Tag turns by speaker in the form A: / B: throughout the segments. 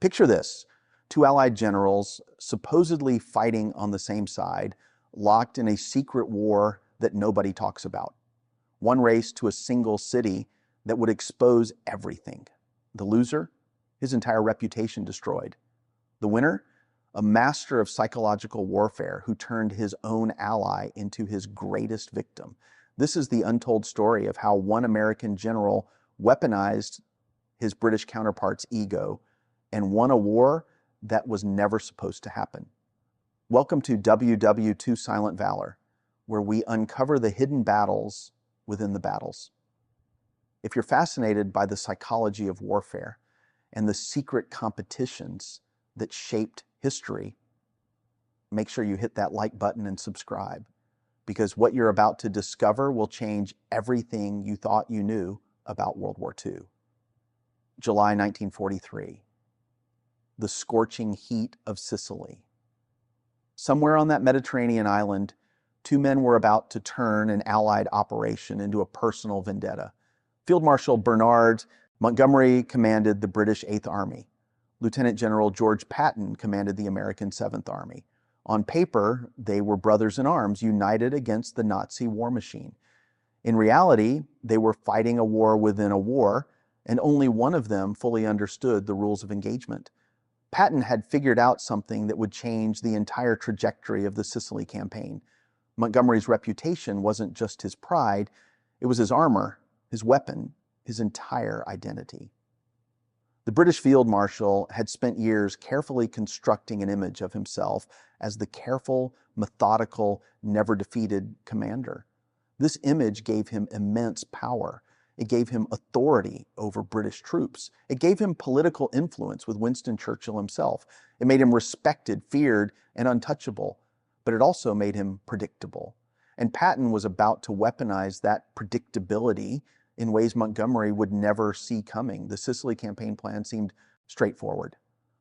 A: Picture this: two Allied generals supposedly fighting on the same side, locked in a secret war that nobody talks about. One raced to a single city that would expose everything. The loser? His entire reputation destroyed. The winner? A master of psychological warfare who turned his own ally into his greatest victim. This is the untold story of how one American general weaponized his British counterpart's ego and won a war that was never supposed to happen. Welcome to WW2 Silent Valor, where we uncover the hidden battles within the battles. If you're fascinated by the psychology of warfare and the secret competitions that shaped history, make sure you hit that like button and subscribe, because what you're about to discover will change everything you thought you knew about World War II. July 1943. The scorching heat of Sicily. Somewhere on that Mediterranean island, two men were about to turn an Allied operation into a personal vendetta. Field Marshal Bernard Montgomery commanded the British 8th Army. Lieutenant General George Patton commanded the American 7th Army. On paper, they were brothers in arms, united against the Nazi war machine. In reality, they were fighting a war within a war, and only one of them fully understood the rules of engagement. Patton had figured out something that would change the entire trajectory of the Sicily campaign. Montgomery's reputation wasn't just his pride, it was his armor, his weapon, his entire identity. The British Field Marshal had spent years carefully constructing an image of himself as the careful, methodical, never-defeated commander. This image gave him immense power. It gave him authority over British troops. It gave him political influence with Winston Churchill himself. It made him respected, feared, and untouchable. But it also made him predictable. And Patton was about to weaponize that predictability in ways Montgomery would never see coming. The Sicily campaign plan seemed straightforward.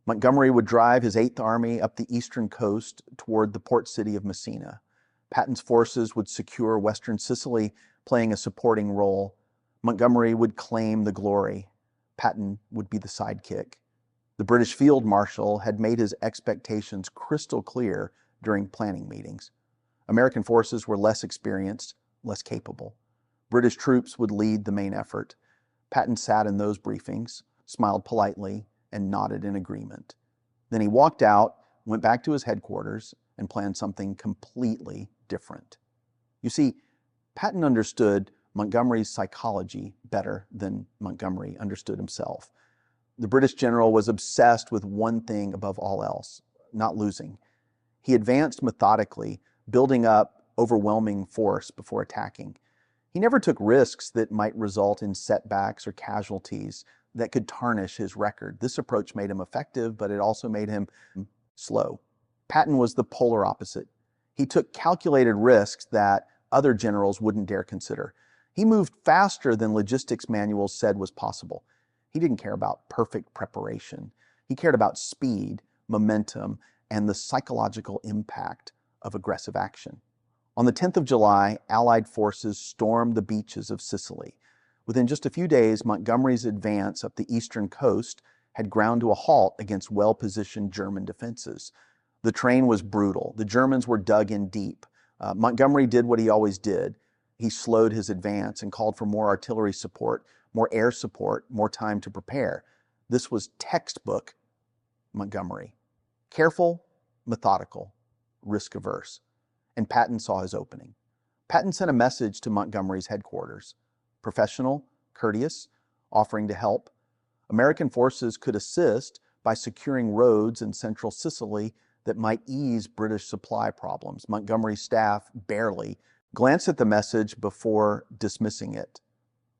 A: Montgomery would drive his 8th Army up the eastern coast toward the port city of Messina. Patton's forces would secure western Sicily, playing a supporting role. Montgomery would claim the glory. Patton would be the sidekick. The British Field Marshal had made his expectations crystal clear during planning meetings. American forces were less experienced, less capable. British troops would lead the main effort. Patton sat in those briefings, smiled politely, and nodded in agreement. Then he walked out, went back to his headquarters, and planned something completely different. You see, Patton understood Montgomery's psychology better than Montgomery understood himself. The British general was obsessed with one thing above all else: not losing. He advanced methodically, building up overwhelming force before attacking. He never took risks that might result in setbacks or casualties that could tarnish his record. This approach made him effective, but it also made him slow. Patton was the polar opposite. He took calculated risks that other generals wouldn't dare consider. He moved faster than logistics manuals said was possible. He didn't care about perfect preparation. He cared about speed, momentum, and the psychological impact of aggressive action. On the 10th of July, Allied forces stormed the beaches of Sicily. Within just a few days, Montgomery's advance up the eastern coast had ground to a halt against well-positioned German defenses. The terrain was brutal. The Germans were dug in deep. Montgomery did what he always did. He slowed his advance and called for more artillery support, more air support, more time to prepare. This was textbook Montgomery. Careful, methodical, risk-averse. And Patton saw his opening. Patton sent a message to Montgomery's headquarters: professional, courteous, offering to help. American forces could assist by securing roads in central Sicily that might ease British supply problems. Montgomery's staff barely glanced at the message before dismissing it.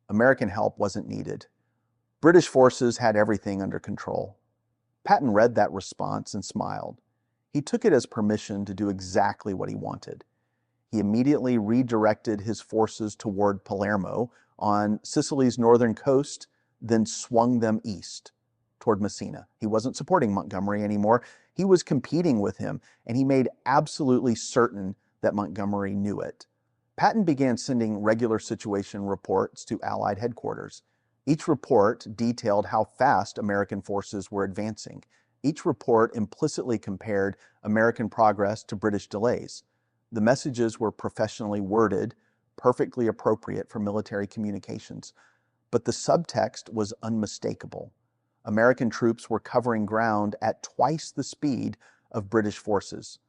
A: American help wasn't needed. British forces had everything under control. Patton read that response and smiled. He took it as permission to do exactly what he wanted. He immediately redirected his forces toward Palermo on Sicily's northern coast, then swung them east toward Messina. He wasn't supporting Montgomery anymore. He was competing with him, and he made absolutely certain that Montgomery knew it. Patton began sending regular situation reports to Allied headquarters. Each report detailed how fast American forces were advancing. Each report implicitly compared American progress to British delays. The messages were professionally worded, perfectly appropriate for military communications. But the subtext was unmistakable. American troops were covering ground at twice the speed of British forces.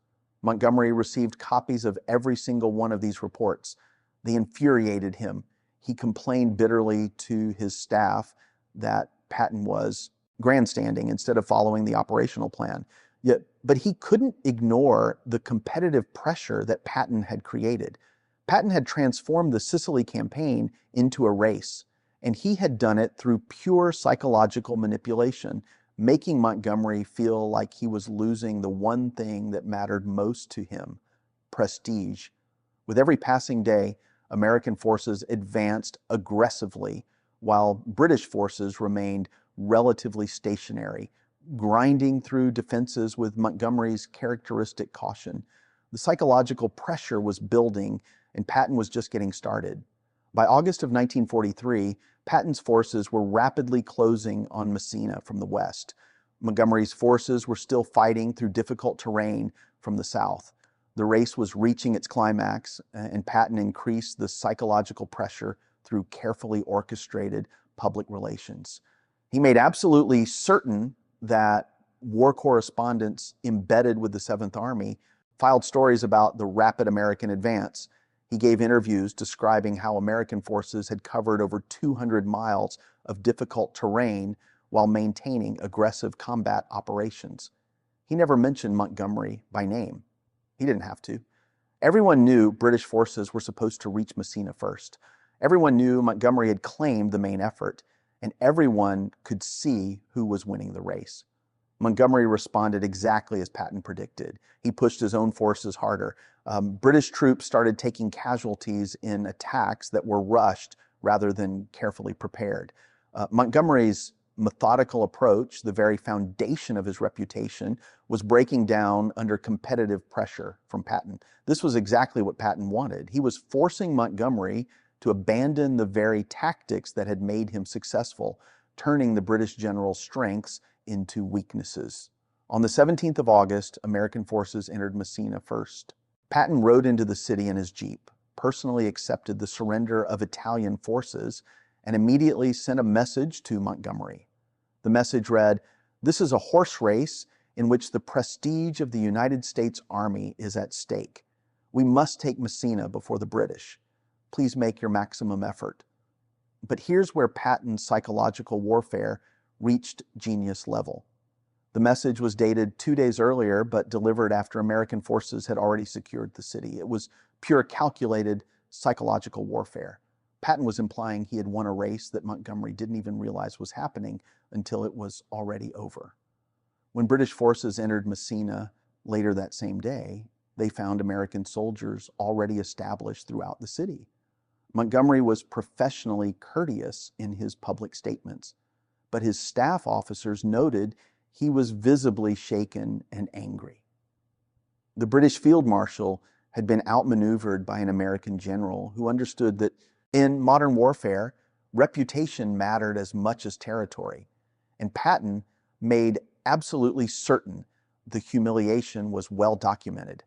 A: Montgomery received copies of every single one of these reports. They infuriated him. He complained bitterly to his staff that Patton was grandstanding instead of following the operational plan. But he couldn't ignore the competitive pressure that Patton had created. Patton had transformed the Sicily campaign into a race, and he had done it through pure psychological manipulation, making Montgomery feel like he was losing the one thing that mattered most to him: prestige. With every passing day, American forces advanced aggressively, while British forces remained relatively stationary, grinding through defenses with Montgomery's characteristic caution. The psychological pressure was building, and Patton was just getting started. By August of 1943, Patton's forces were rapidly closing on Messina from the west. Montgomery's forces were still fighting through difficult terrain from the south. The race was reaching its climax, and Patton increased the psychological pressure through carefully orchestrated public relations. He made absolutely certain that war correspondents embedded with the Seventh Army filed stories about the rapid American advance. He gave interviews describing how American forces had covered over 200 miles of difficult terrain while maintaining aggressive combat operations. He never mentioned Montgomery by name. He didn't have to. Everyone knew British forces were supposed to reach Messina first. Everyone knew Montgomery had claimed the main effort, and everyone could see who was winning the race. Montgomery responded exactly as Patton predicted. He pushed his own forces harder. British troops started taking casualties in attacks that were rushed rather than carefully prepared. Montgomery's methodical approach, the very foundation of his reputation, was breaking down under competitive pressure from Patton. This was exactly what Patton wanted. He was forcing Montgomery to abandon the very tactics that had made him successful, turning the British general's strengths into weaknesses. On the 17th of August, American forces entered Messina first. Patton rode into the city in his jeep, personally accepted the surrender of Italian forces, and immediately sent a message to Montgomery. The message read, "This is a horse race in which the prestige of the United States Army is at stake. We must take Messina before the British. Please make your maximum effort." But here's where Patton's psychological warfare reached genius level. The message was dated 2 days earlier, but delivered after American forces had already secured the city. It was pure calculated psychological warfare. Patton was implying he had won a race that Montgomery didn't even realize was happening until it was already over. When British forces entered Messina later that same day, they found American soldiers already established throughout the city. Montgomery was professionally courteous in his public statements, but his staff officers noted he was visibly shaken and angry. The British field marshal had been outmaneuvered by an American general who understood that in modern warfare, reputation mattered as much as territory, and Patton made absolutely certain the humiliation was well documented.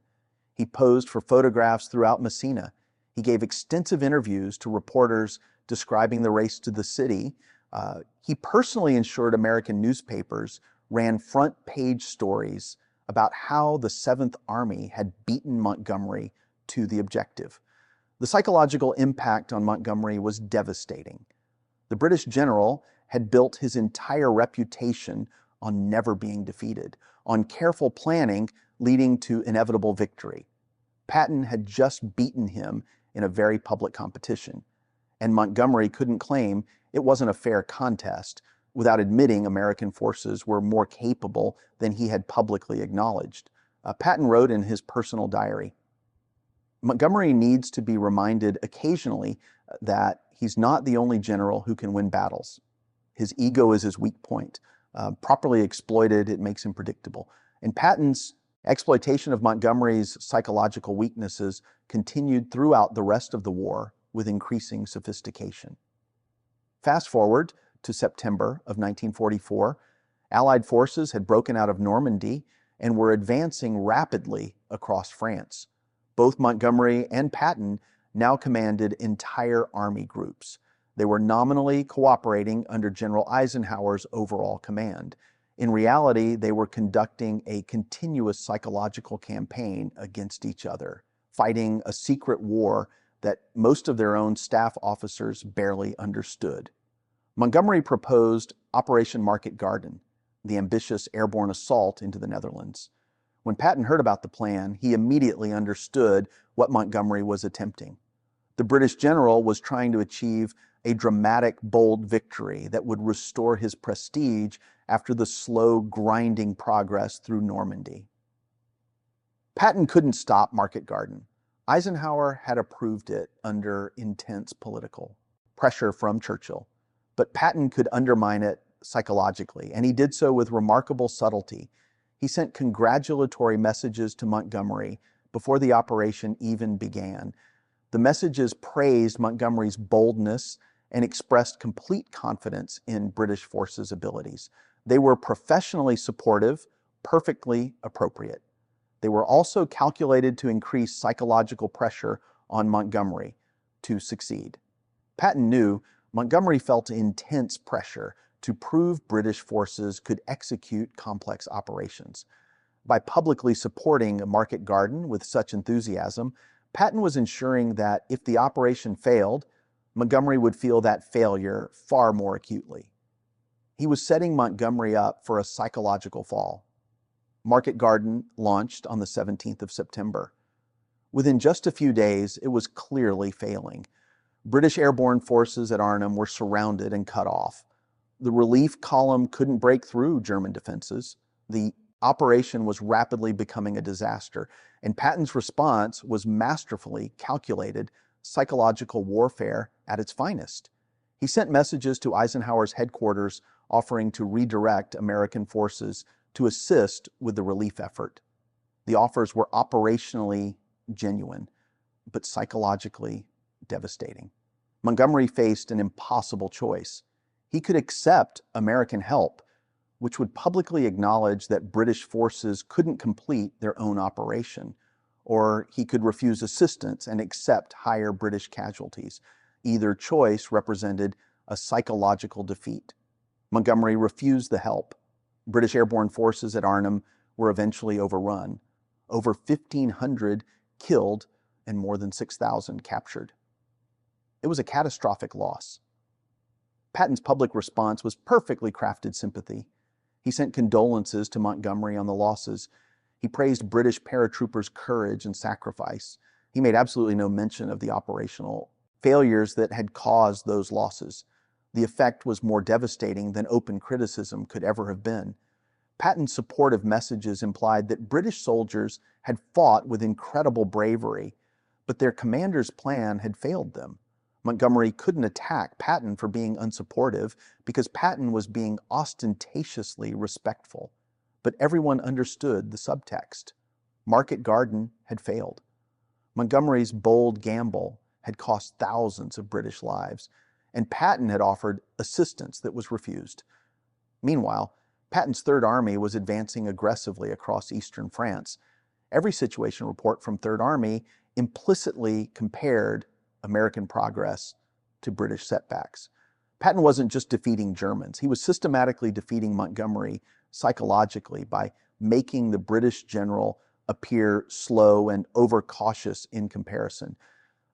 A: He posed for photographs throughout Messina. He gave extensive interviews to reporters describing the race to the city. He personally ensured American newspapers ran front-page stories about how the Seventh Army had beaten Montgomery to the objective. The psychological impact on Montgomery was devastating. The British general had built his entire reputation on never being defeated, on careful planning leading to inevitable victory. Patton had just beaten him in a very public competition, and Montgomery couldn't claim it wasn't a fair contest without admitting American forces were more capable than he had publicly acknowledged. Patton wrote in his personal diary, "Montgomery needs to be reminded occasionally that he's not the only general who can win battles. His ego is his weak point. Properly exploited, it makes him predictable." And Patton's exploitation of Montgomery's psychological weaknesses continued throughout the rest of the war with increasing sophistication. Fast forward to September of 1944, Allied forces had broken out of Normandy and were advancing rapidly across France. Both Montgomery and Patton now commanded entire army groups. They were nominally cooperating under General Eisenhower's overall command. In reality, they were conducting a continuous psychological campaign against each other, fighting a secret war that most of their own staff officers barely understood. Montgomery proposed Operation Market Garden, the ambitious airborne assault into the Netherlands. When Patton heard about the plan, he immediately understood what Montgomery was attempting. The British general was trying to achieve a dramatic, bold victory that would restore his prestige after the slow, grinding progress through Normandy. Patton couldn't stop Market Garden. Eisenhower had approved it under intense political pressure from Churchill, but Patton could undermine it psychologically, and he did so with remarkable subtlety. He sent congratulatory messages to Montgomery before the operation even began. The messages praised Montgomery's boldness and expressed complete confidence in British forces' abilities. They were professionally supportive, perfectly appropriate. They were also calculated to increase psychological pressure on Montgomery to succeed. Patton knew Montgomery felt intense pressure to prove British forces could execute complex operations. By publicly supporting Market Garden with such enthusiasm, Patton was ensuring that if the operation failed, Montgomery would feel that failure far more acutely. He was setting Montgomery up for a psychological fall. Market Garden launched on the 17th of September. Within just a few days, it was clearly failing. British airborne forces at Arnhem were surrounded and cut off. The relief column couldn't break through German defenses. The operation was rapidly becoming a disaster, and Patton's response was masterfully calculated psychological warfare at its finest. He sent messages to Eisenhower's headquarters offering to redirect American forces to assist with the relief effort. The offers were operationally genuine, but psychologically devastating. Montgomery faced an impossible choice. He could accept American help, which would publicly acknowledge that British forces couldn't complete their own operation, or he could refuse assistance and accept higher British casualties. Either choice represented a psychological defeat. Montgomery refused the help. British airborne forces at Arnhem were eventually overrun. Over 1,500 killed and more than 6,000 captured. It was a catastrophic loss. Patton's public response was perfectly crafted sympathy. He sent condolences to Montgomery on the losses. He praised British paratroopers' courage and sacrifice. He made absolutely no mention of the operational failures that had caused those losses. The effect was more devastating than open criticism could ever have been. Patton's supportive messages implied that British soldiers had fought with incredible bravery, but their commander's plan had failed them. Montgomery couldn't attack Patton for being unsupportive because Patton was being ostentatiously respectful. But everyone understood the subtext. Market Garden had failed. Montgomery's bold gamble had cost thousands of British lives, and Patton had offered assistance that was refused. Meanwhile, Patton's Third Army was advancing aggressively across eastern France. Every situation report from Third Army implicitly compared American progress to British setbacks. Patton wasn't just defeating Germans. He was systematically defeating Montgomery psychologically by making the British general appear slow and overcautious in comparison.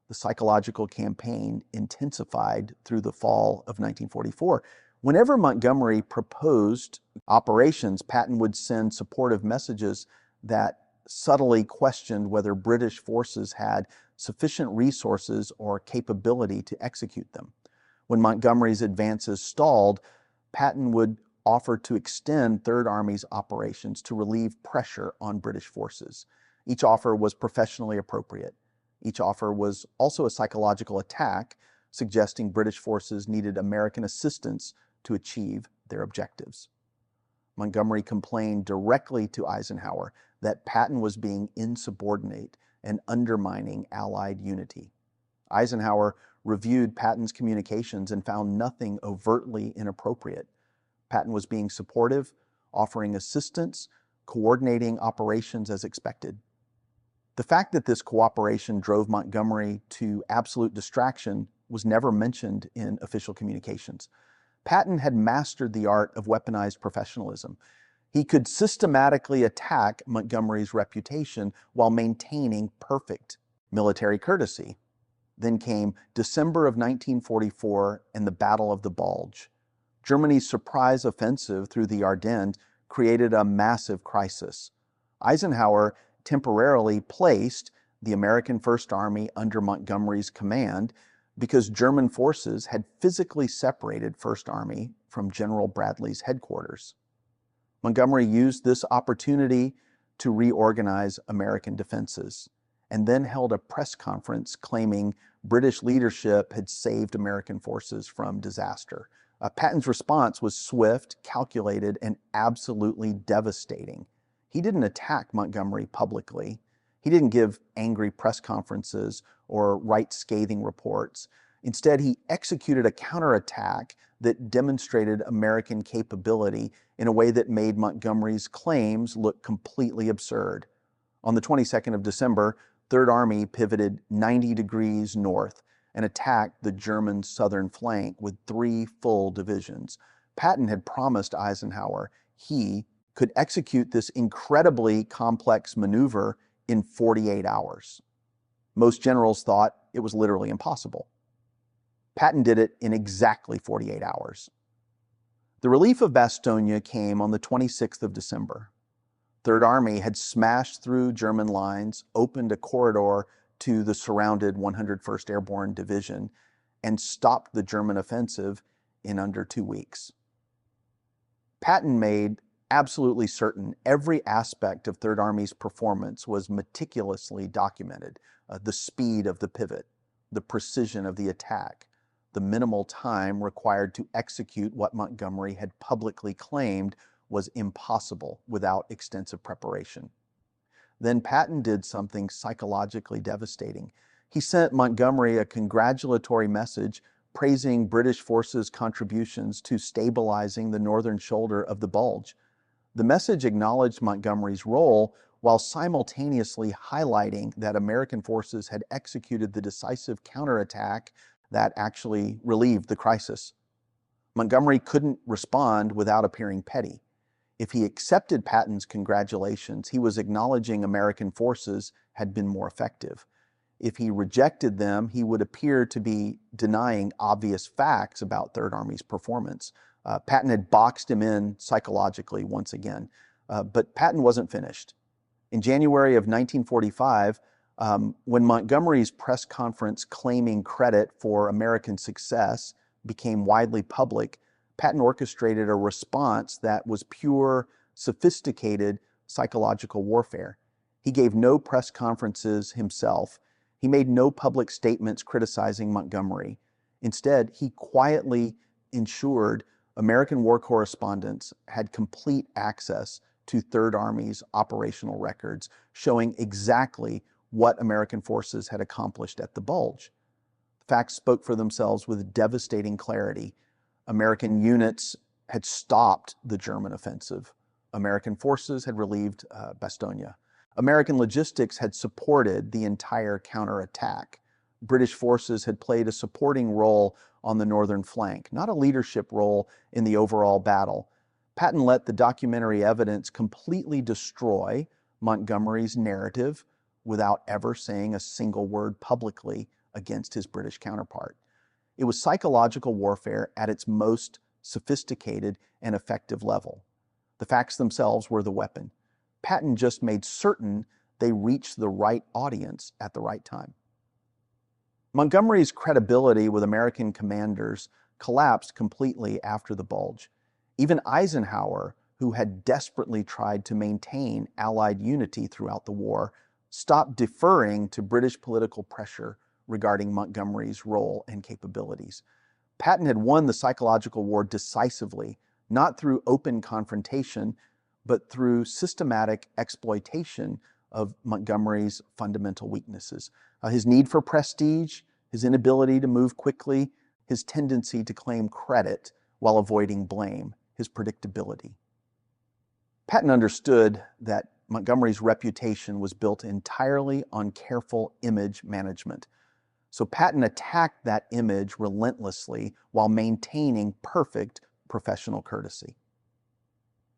A: The psychological campaign intensified through the fall of 1944. Whenever Montgomery proposed operations, Patton would send supportive messages that subtly questioned whether British forces had sufficient resources or capability to execute them. When Montgomery's advances stalled, Patton would offer to extend Third Army's operations to relieve pressure on British forces. Each offer was professionally appropriate. Each offer was also a psychological attack, suggesting British forces needed American assistance to achieve their objectives. Montgomery complained directly to Eisenhower that Patton was being insubordinate and undermining Allied unity. Eisenhower reviewed Patton's communications and found nothing overtly inappropriate. Patton was being supportive, offering assistance, coordinating operations as expected. The fact that this cooperation drove Montgomery to absolute distraction was never mentioned in official communications. Patton had mastered the art of weaponized professionalism. He could systematically attack Montgomery's reputation while maintaining perfect military courtesy. Then came December of 1944 and the Battle of the Bulge. Germany's surprise offensive through the Ardennes created a massive crisis. Eisenhower temporarily placed the American First Army under Montgomery's command because German forces had physically separated First Army from General Bradley's headquarters. Montgomery used this opportunity to reorganize American defenses, and then held a press conference claiming British leadership had saved American forces from disaster. Patton's response was swift, calculated, and absolutely devastating. He didn't attack Montgomery publicly. He didn't give angry press conferences or write scathing reports. Instead, he executed a counterattack that demonstrated American capability in a way that made Montgomery's claims look completely absurd. On the 22nd of December, Third Army pivoted 90 degrees north and attacked the German southern flank with 3 full divisions. Patton had promised Eisenhower he could execute this incredibly complex maneuver in 48 hours. Most generals thought it was literally impossible. Patton did it in exactly 48 hours. The relief of Bastogne came on the 26th of December. Third Army had smashed through German lines, opened a corridor to the surrounded 101st Airborne Division, and stopped the German offensive in under 2 weeks. Patton made absolutely certain every aspect of Third Army's performance was meticulously documented. The speed of the pivot, the precision of the attack, the minimal time required to execute what Montgomery had publicly claimed was impossible without extensive preparation. Then Patton did something psychologically devastating. He sent Montgomery a congratulatory message praising British forces' contributions to stabilizing the northern shoulder of the Bulge. The message acknowledged Montgomery's role while simultaneously highlighting that American forces had executed the decisive counterattack that actually relieved the crisis. Montgomery couldn't respond without appearing petty. If he accepted Patton's congratulations, he was acknowledging American forces had been more effective. If he rejected them, he would appear to be denying obvious facts about Third Army's performance. Patton had boxed him in psychologically once again, but Patton wasn't finished. In January of 1945, when Montgomery's press conference claiming credit for American success became widely public, Patton orchestrated a response that was pure, sophisticated psychological warfare. He gave no press conferences himself. He made no public statements criticizing Montgomery. Instead, he quietly ensured American war correspondents had complete access to Third Army's operational records, showing exactly what American forces had accomplished at the Bulge. The facts spoke for themselves with devastating clarity. American units had stopped the German offensive. American forces had relieved Bastogne. American logistics had supported the entire counterattack. British forces had played a supporting role on the northern flank, not a leadership role in the overall battle. Patton let the documentary evidence completely destroy Montgomery's narrative without ever saying a single word publicly against his British counterpart. It was psychological warfare at its most sophisticated and effective level. The facts themselves were the weapon. Patton just made certain they reached the right audience at the right time. Montgomery's credibility with American commanders collapsed completely after the Bulge. Even Eisenhower, who had desperately tried to maintain Allied unity throughout the war, stopped deferring to British political pressure regarding Montgomery's role and capabilities. Patton had won the psychological war decisively, not through open confrontation, but through systematic exploitation of Montgomery's fundamental weaknesses. His need for prestige, his inability to move quickly, his tendency to claim credit while avoiding blame, his predictability. Patton understood that Montgomery's reputation was built entirely on careful image management. So Patton attacked that image relentlessly while maintaining perfect professional courtesy.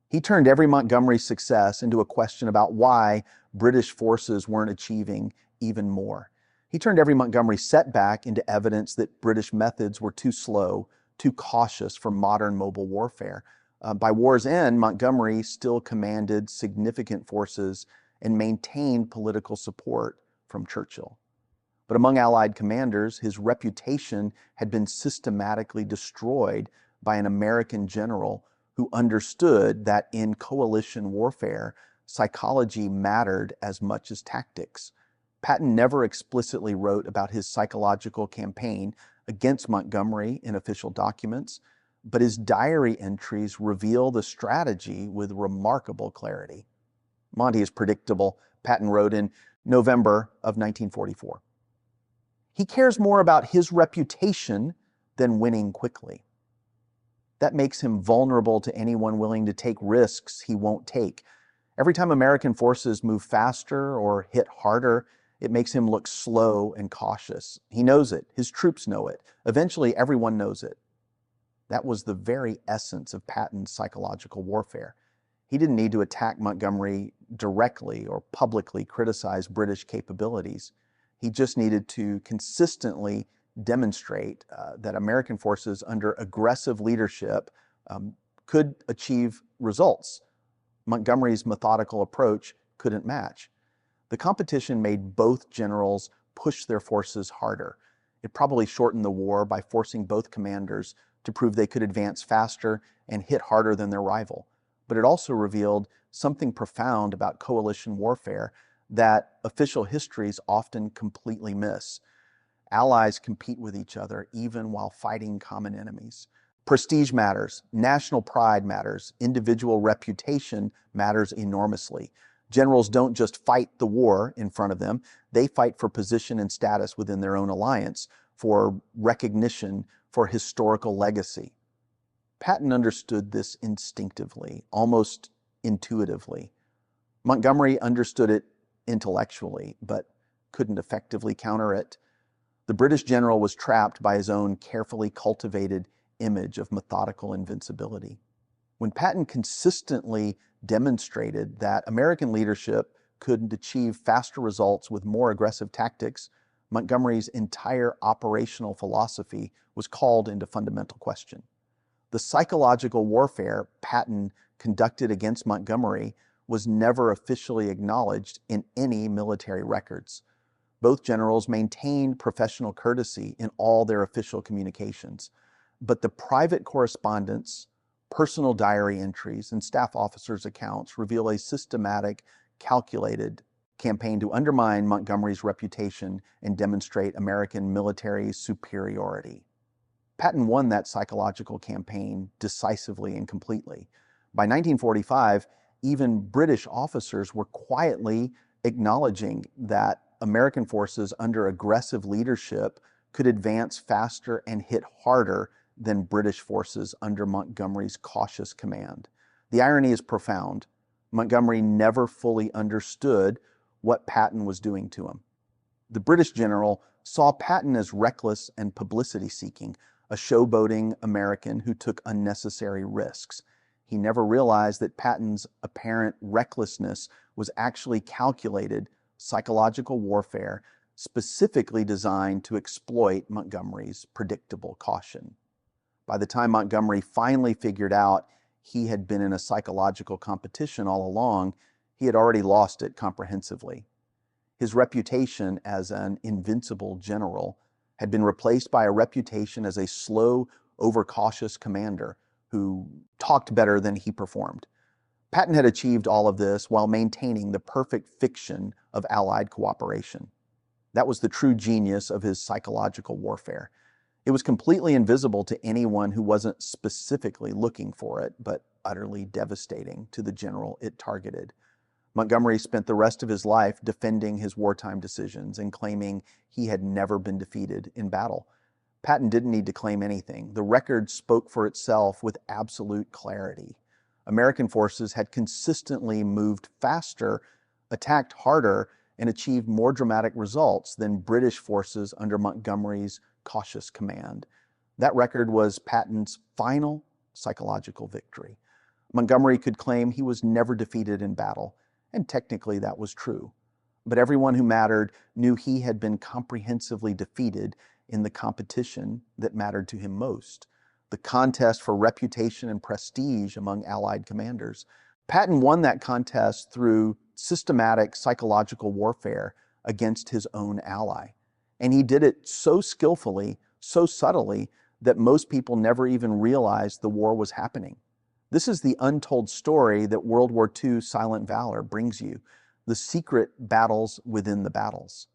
A: He turned every Montgomery success into a question about why British forces weren't achieving even more. He turned every Montgomery setback into evidence that British methods were too slow, too cautious for modern mobile warfare. By war's end, Montgomery still commanded significant forces and maintained political support from Churchill. But among Allied commanders, his reputation had been systematically destroyed by an American general who understood that in coalition warfare, psychology mattered as much as tactics. Patton never explicitly wrote about his psychological campaign against Montgomery in official documents, but his diary entries reveal the strategy with remarkable clarity. "Monty is predictable," Patton wrote in November of 1944. "He cares more about his reputation than winning quickly. That makes him vulnerable to anyone willing to take risks he won't take. Every time American forces move faster or hit harder, it makes him look slow and cautious. He knows it. His troops know it. Eventually, everyone knows it." That was the very essence of Patton's psychological warfare. He didn't need to attack Montgomery directly or publicly criticize British capabilities. He just needed to consistently demonstrate that American forces under aggressive leadership could achieve results Montgomery's methodical approach couldn't match. The competition made both generals push their forces harder. It probably shortened the war by forcing both commanders to prove they could advance faster and hit harder than their rival. But it also revealed something profound about coalition warfare that official histories often completely miss. Allies compete with each other even while fighting common enemies. Prestige matters, national pride matters, individual reputation matters enormously. Generals don't just fight the war in front of them, they fight for position and status within their own alliance, for recognition, for historical legacy. Patton understood this instinctively, almost intuitively. Montgomery understood it intellectually, but couldn't effectively counter it. The British general was trapped by his own carefully cultivated image of methodical invincibility. When Patton consistently demonstrated that American leadership could achieve faster results with more aggressive tactics, Montgomery's entire operational philosophy was called into fundamental question. The psychological warfare Patton conducted against Montgomery was never officially acknowledged in any military records. Both generals maintained professional courtesy in all their official communications, but the private correspondence, personal diary entries, and staff officers' accounts reveal a systematic, calculated campaign to undermine Montgomery's reputation and demonstrate American military superiority. Patton won that psychological campaign decisively and completely. By 1945, even British officers were quietly acknowledging that American forces under aggressive leadership could advance faster and hit harder than British forces under Montgomery's cautious command. The irony is profound. Montgomery never fully understood what Patton was doing to him. The British general saw Patton as reckless and publicity-seeking, a showboating American who took unnecessary risks. He never realized that Patton's apparent recklessness was actually calculated psychological warfare specifically designed to exploit Montgomery's predictable caution. By the time Montgomery finally figured out he had been in a psychological competition all along, he had already lost it comprehensively. His reputation as an invincible general had been replaced by a reputation as a slow, overcautious commander who talked better than he performed. Patton had achieved all of this while maintaining the perfect fiction of Allied cooperation. That was the true genius of his psychological warfare. It was completely invisible to anyone who wasn't specifically looking for it, but utterly devastating to the general it targeted. Montgomery spent the rest of his life defending his wartime decisions and claiming he had never been defeated in battle. Patton didn't need to claim anything. The record spoke for itself with absolute clarity. American forces had consistently moved faster, attacked harder, and achieved more dramatic results than British forces under Montgomery's cautious command. That record was Patton's final psychological victory. Montgomery could claim he was never defeated in battle, and technically that was true. But everyone who mattered knew he had been comprehensively defeated in the competition that mattered to him most, the contest for reputation and prestige among Allied commanders. Patton won that contest through systematic psychological warfare against his own ally. And he did it so skillfully, so subtly, that most people never even realized the war was happening. This is the untold story that World War II silent valor brings you, the secret battles within the battles,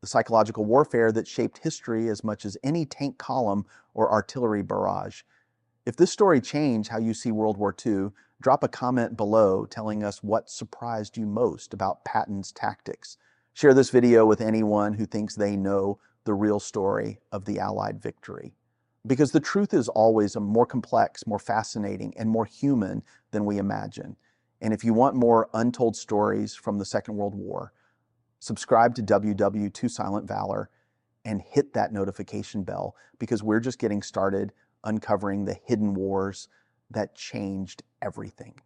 A: the psychological warfare that shaped history as much as any tank column or artillery barrage. If this story changed how you see World War II, drop a comment below telling us what surprised you most about Patton's tactics. Share this video with anyone who thinks they know the real story of the Allied victory. Because the truth is always more complex, more fascinating, and more human than we imagine. And if you want more untold stories from the Second World War, subscribe to WW2 Silent Valor and hit that notification bell, because we're just getting started uncovering the hidden wars that changed everything.